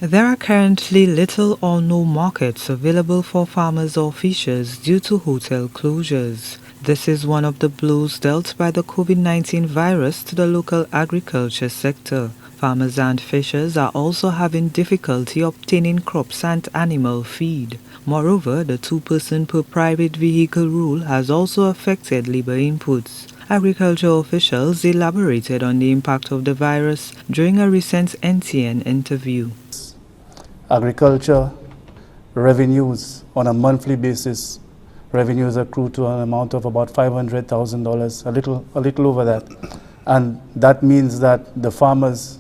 There are currently little or no markets available for farmers or fishers due to hotel closures. This is one of the blows dealt by the COVID-19 virus to the local agriculture sector. Farmers and fishers are also having difficulty obtaining crops and animal feed. Moreover, the two-person per private vehicle rule has also affected labor inputs. Agricultural officials elaborated on the impact of the virus during a recent NTN interview. Agriculture revenues on a monthly basis, revenues accrue to an amount of about $500,000, a little over that. And that means that the farmers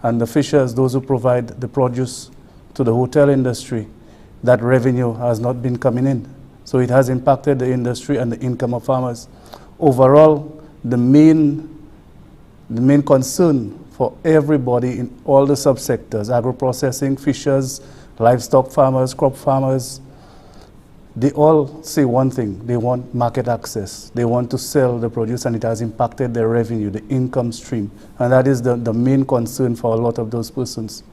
and the fishers, those who provide the produce to the hotel industry, that revenue has not been coming in. So it has impacted the industry and the income of farmers. Overall, the main concern for everybody in all the subsectors, agro-processing, fishers, livestock farmers, crop farmers, they all say one thing: they want market access. They want to sell the produce, and it has impacted their revenue, the income stream. And that is the main concern for a lot of those persons.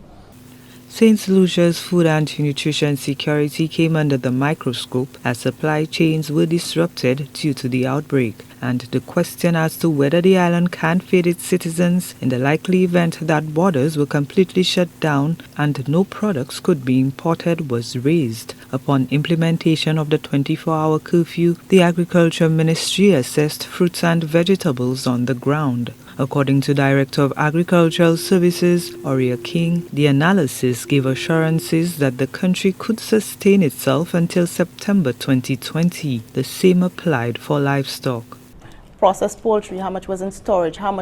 St. Lucia's food and nutrition security came under the microscope as supply chains were disrupted due to the outbreak, and the question as to whether the island can feed its citizens in the likely event that borders were completely shut down and no products could be imported was raised. Upon implementation of the 24-hour curfew, the Agriculture Ministry assessed fruits and vegetables on the ground. According to Director of Agricultural Services, Aurea King, the analysis gave assurances that the country could sustain itself until September 2020. The same applied for livestock. Processed poultry, how much was in storage, how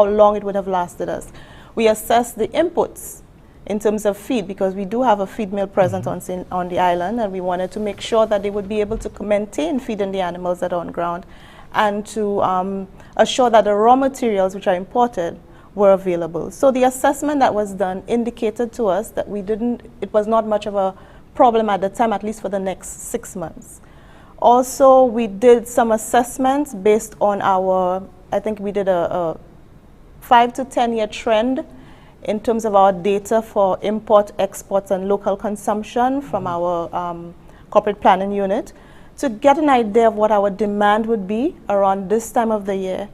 long it would have lasted us. We assessed the inputs in terms of feed, because we do have a feed mill present on the island, and we wanted to make sure that they would be able to maintain feeding the animals that are on ground, and to assure that the raw materials which are imported were available. So the assessment that was done indicated to us that it was not much of a problem at the time, at least for the next 6 months. Also, we did some assessments based on I think we did a 5 to 10 year trend in terms of our data for import, exports, and local consumption from our corporate planning unit, to get an idea of what our demand would be around this time of the year.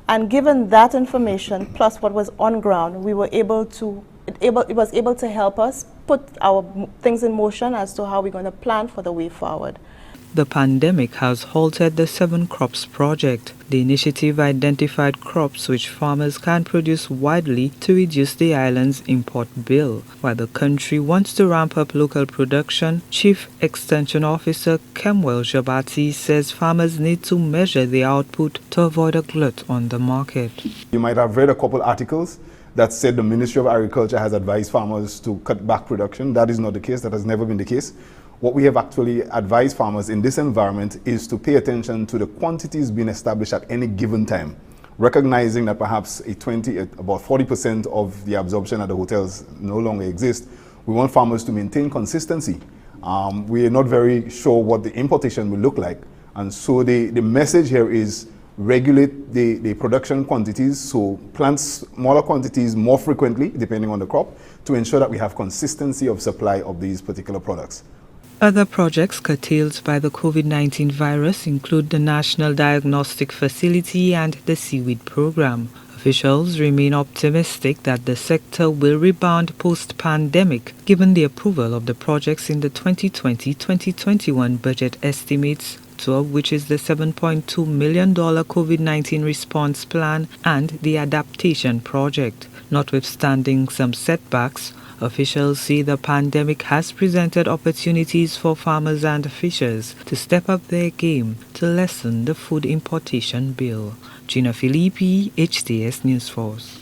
And given that information, plus what was on ground, we were it was able to help us put our things in motion as to how we're going to plan for the way forward. The pandemic has halted the 7 Crops project. The initiative identified crops which farmers can produce widely to reduce the island's import bill. While the country wants to ramp up local production, Chief Extension Officer Kemwell Jabati says farmers need to measure their output to avoid a glut on the market. You might have read a couple articles that said the Ministry of Agriculture has advised farmers to cut back production. That is not the case. That has never been the case. What we have actually advised farmers in this environment is to pay attention to the quantities being established at any given time, recognizing that perhaps about 40% of the absorption at the hotels no longer exists. We want farmers to maintain consistency. We are not very sure what the importation will look like. And so the message here is regulate the production quantities, so plant smaller quantities more frequently, depending on the crop, to ensure that we have consistency of supply of these particular products. Other projects curtailed by the COVID-19 virus include the National Diagnostic Facility and the Seaweed Program. Officials remain optimistic that the sector will rebound post-pandemic, given the approval of the projects in the 2020-2021 budget estimates, two of which is the $7.2 million COVID-19 response plan and the adaptation project. Notwithstanding some setbacks, officials say the pandemic has presented opportunities for farmers and fishers to step up their game to lessen the food importation bill. Gina Filippi, HTS News Force.